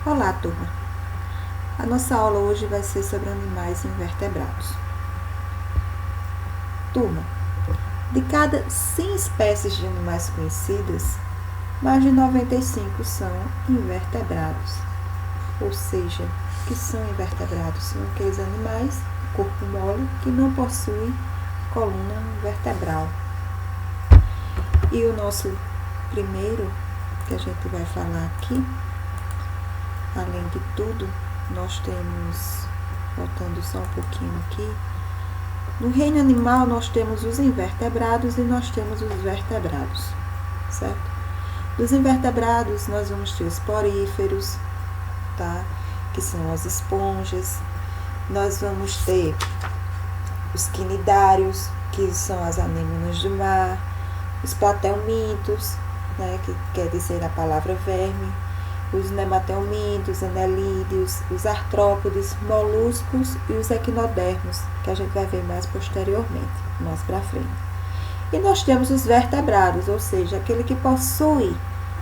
Olá, turma! A nossa aula hoje vai ser sobre animais invertebrados. Turma, de cada 100 espécies de animais conhecidas, mais de 95 são invertebrados. Ou seja, que são invertebrados? São aqueles animais de corpo mole que não possuem coluna vertebral. E o nosso primeiro, que a gente vai falar aqui, além de tudo, nós temos, voltando só um pouquinho aqui, no reino animal nós temos os invertebrados e nós temos os vertebrados, certo? Dos invertebrados nós vamos ter os poríferos, tá? Que são as esponjas. Nós vamos ter os quinidários, que são as anêmonas do mar, os platelmintos, né, que quer dizer a palavra verme, os nematelmintos, anelídeos, os artrópodes, moluscos e os equinodermos, que a gente vai ver mais posteriormente, mais para frente. E nós temos os vertebrados, ou seja, aquele que possui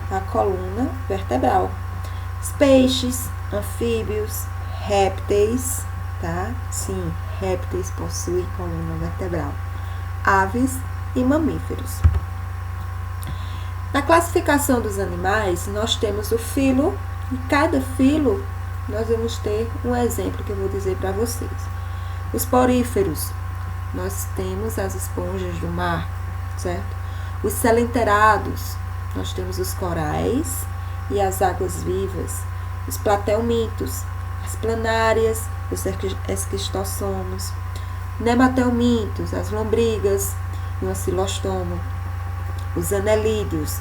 a coluna vertebral. Os peixes, anfíbios, répteis, tá? Sim, répteis possuem coluna vertebral. Aves e mamíferos. Na classificação dos animais, nós temos o filo, e cada filo nós vamos ter um exemplo que eu vou dizer para vocês. Os poríferos, nós temos as esponjas do mar, certo? Os selenterados, nós temos os corais e as águas vivas. Os platelmintos, as planárias, os esquistossomos. Nematelmintos, as lombrigas e o ancilostomo. Os anelídeos,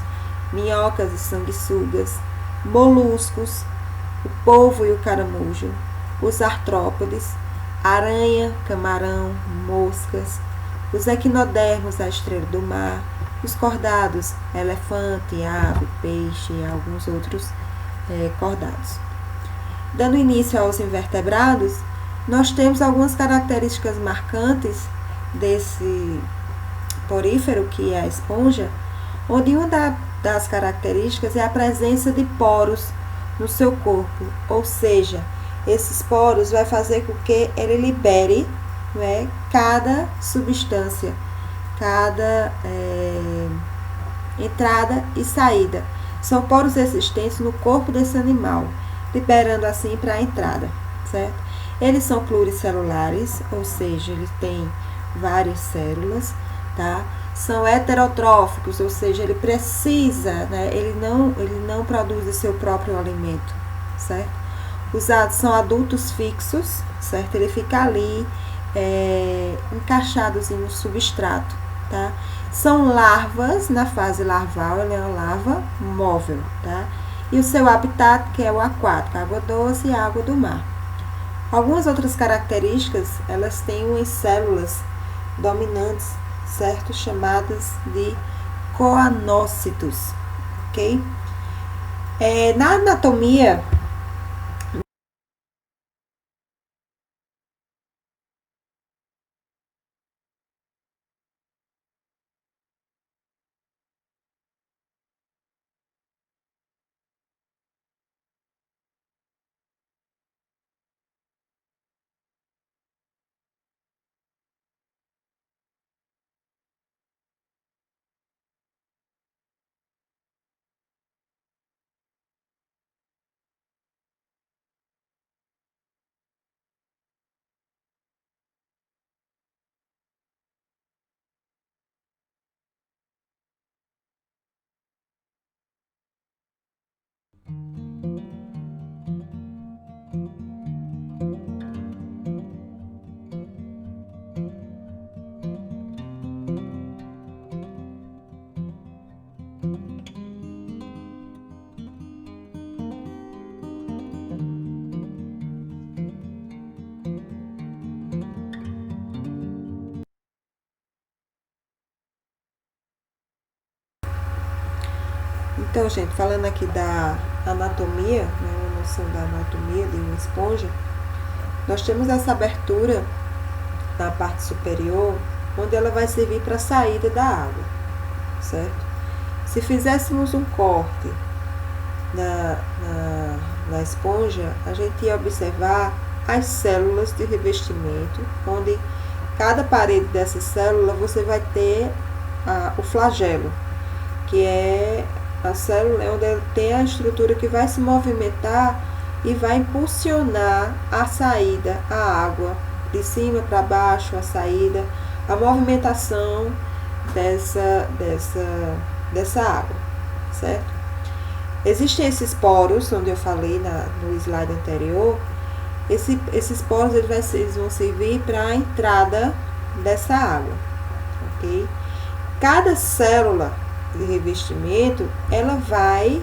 minhocas e sanguessugas, moluscos, o polvo e o caramujo, os artrópodes, aranha, camarão, moscas, os equinodermos, a estrela do mar, os cordados, elefante, ave, peixe e alguns outros cordados. Dando início aos invertebrados, nós temos algumas características marcantes desse porífero, que é a esponja, onde uma das características é a presença de poros no seu corpo, ou seja, esses poros vai fazer com que ele libere, né, cada substância, cada entrada e saída. São poros existentes no corpo desse animal, liberando assim para a entrada, certo? Eles são pluricelulares, ou seja, ele tem várias células, tá? São heterotróficos, ou seja, ele precisa, né? Ele não produz o seu próprio alimento, certo? São adultos fixos, certo? Ele fica ali encaixados no substrato, tá? São larvas, na fase larval, ele é uma larva móvel, tá? E o seu habitat, que é o aquático, água doce e água do mar. Algumas outras características, elas têm umas células dominantes, certo? Chamadas de coanócitos, ok? Na anatomia, então, gente, falando aqui da anatomia, né, uma noção da anatomia de uma esponja, nós temos essa abertura na parte superior, onde ela vai servir para a saída da água, certo? Se fizéssemos um corte na esponja, a gente ia observar as células de revestimento, onde cada parede dessa célula você vai ter o flagelo, que é a célula onde tem a estrutura que vai se movimentar e vai impulsionar a saída, a água, de cima para baixo, a saída, a movimentação dessa água, certo? Existem esses poros, onde eu falei no slide anterior. Esses poros eles vão servir para a entrada dessa água, ok? Cada célula de revestimento, ela vai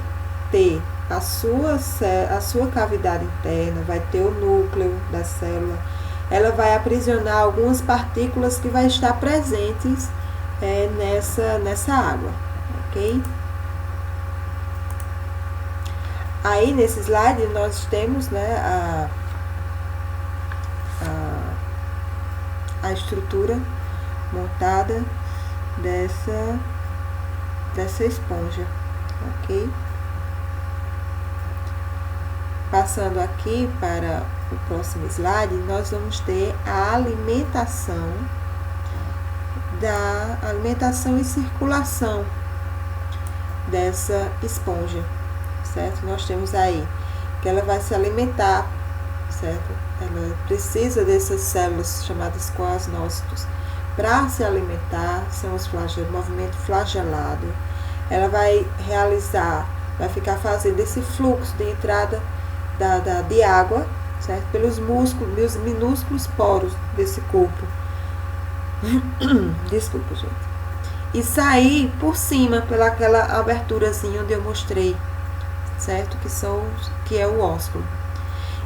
ter a sua cavidade interna, vai ter o núcleo da célula, ela vai aprisionar algumas partículas que vai estar presentes nessa água, ok? Aí nesse slide nós temos, né, a estrutura montada dessa esponja, ok? Passando aqui para o próximo slide, nós vamos ter a alimentação e circulação dessa esponja, certo? Nós temos aí que ela vai se alimentar, certo? Ela precisa dessas células chamadas coasnócitos para se alimentar, são os flagelos, movimento flagelado. Ela vai ficar fazendo esse fluxo de entrada de água, certo? Pelos minúsculos poros desse corpo. Desculpa, gente. E sair por cima, pelaquela aberturazinha onde eu mostrei, certo? Que é o ósculo.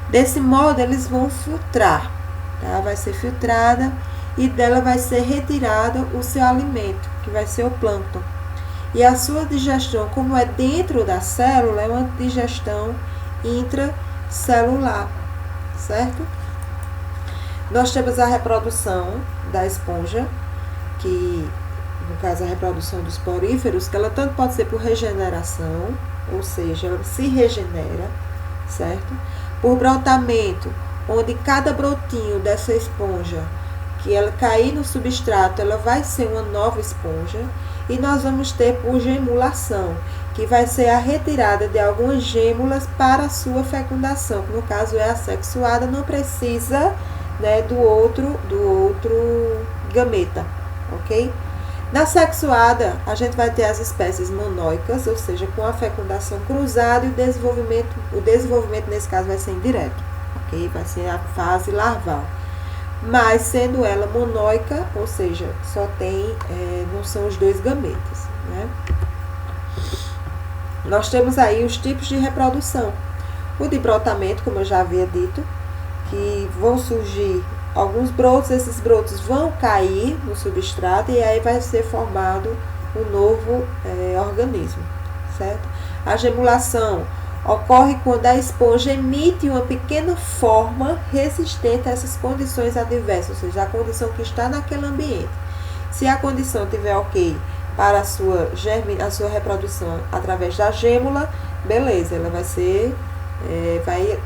Desse modo, eles vão filtrar, tá? Vai ser filtrada e dela vai ser retirada o seu alimento, que vai ser o plâncton. E a sua digestão, como é dentro da célula, é uma digestão intracelular, certo? Nós temos a reprodução da esponja, que no caso a reprodução dos poríferos, que ela tanto pode ser por regeneração, ou seja, ela se regenera, certo? Por brotamento, onde cada brotinho dessa esponja, que ela cair no substrato, ela vai ser uma nova esponja. E nós vamos ter por gemulação, que vai ser a retirada de algumas gêmulas para a sua fecundação, que no caso é a sexuada, não precisa, né, do outro gameta, ok? Na sexuada, a gente vai ter as espécies monóicas, ou seja, com a fecundação cruzada, e o desenvolvimento nesse caso vai ser indireto, ok? Vai ser a fase larval. Mas sendo ela monóica, ou seja, só tem, não são os dois gametas, né? Nós temos aí os tipos de reprodução. O de brotamento, como eu já havia dito, que vão surgir alguns brotos, esses brotos vão cair no substrato e aí vai ser formado um novo organismo, certo? A gemulação ocorre quando a esponja emite uma pequena forma resistente a essas condições adversas, ou seja, a condição que está naquele ambiente. Se a condição estiver ok para a sua reprodução através da gêmula, beleza, ela vai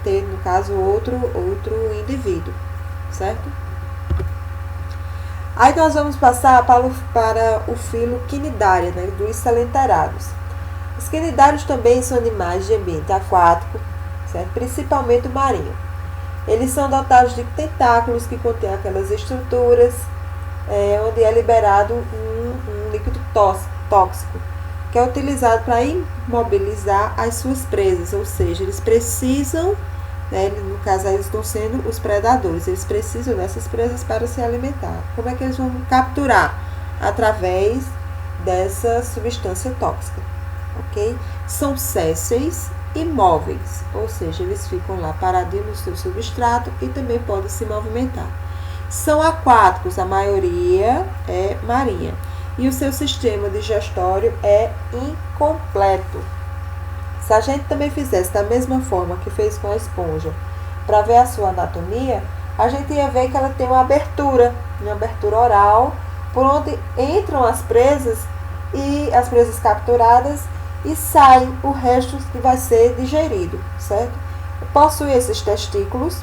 ter, no caso, outro indivíduo, certo? Aí nós vamos passar para o filo quinidária, né, dos selenterados. Os quinidários também são animais de ambiente aquático, certo? Principalmente o marinho. Eles são dotados de tentáculos que contêm aquelas estruturas onde é liberado um líquido tóxico, que é utilizado para imobilizar as suas presas, ou seja, eles precisam, né, no caso eles estão sendo os predadores, eles precisam dessas presas para se alimentar. Como é que eles vão capturar? Através dessa substância tóxica, ok? São sésseis e móveis, ou seja, eles ficam lá paradinhos no seu substrato e também podem se movimentar. São aquáticos, a maioria é marinha. E o seu sistema digestório é incompleto. Se a gente também fizesse da mesma forma que fez com a esponja, para ver a sua anatomia, a gente ia ver que ela tem uma abertura oral, por onde entram as presas capturadas e sai o resto que vai ser digerido, certo? Possui esses testículos,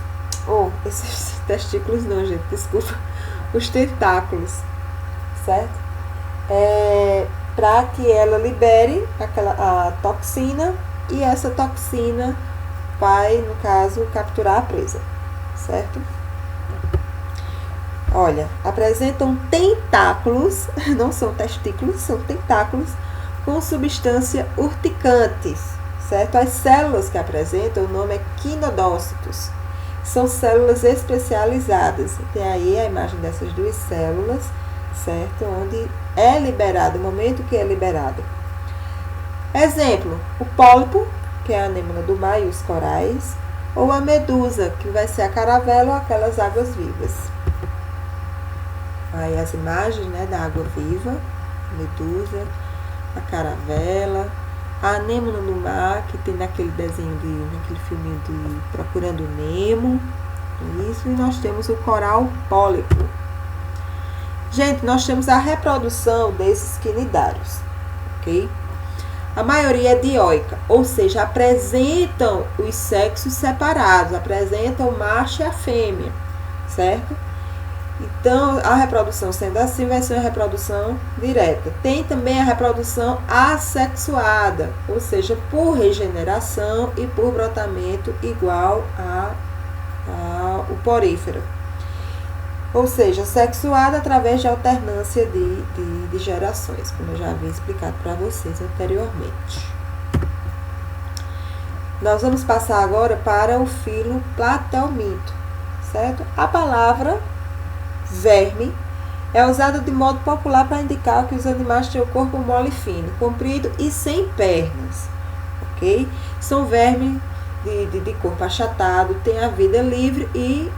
esses testículos não, gente, desculpa, os tentáculos, certo? Para que ela libere a toxina, e essa toxina vai, no caso, capturar a presa, certo? Olha, apresentam tentáculos, não são testículos, são tentáculos, com substância urticantes, certo? As células que apresentam, o nome é quinodócitos. São células especializadas. Tem aí a imagem dessas duas células, certo? Onde é liberado, o momento que é liberado. Exemplo, o pólipo, que é a anêmona do mar e os corais, ou a medusa, que vai ser a caravela ou aquelas águas vivas. Aí as imagens, né, da água viva, medusa, a caravela, a anêmona no mar, que tem naquele desenho, naquele filme de Procurando Nemo, isso, e nós temos o coral pólipo. Gente, nós temos a reprodução desses quinidários, ok? A maioria é dioica, ou seja, apresentam os sexos separados, apresentam o macho e a fêmea, certo? Então, a reprodução sendo assim, vai ser uma reprodução direta. Tem também a reprodução assexuada, ou seja, por regeneração e por brotamento igual ao porífero. Ou seja, sexuada através de alternância de gerações, como eu já havia explicado para vocês anteriormente. Nós vamos passar agora para o filo platelminto, certo? A palavra verme é usada de modo popular para indicar que os animais têm o corpo mole e fino, comprido e sem pernas, ok? São vermes de corpo achatado, têm a vida livre e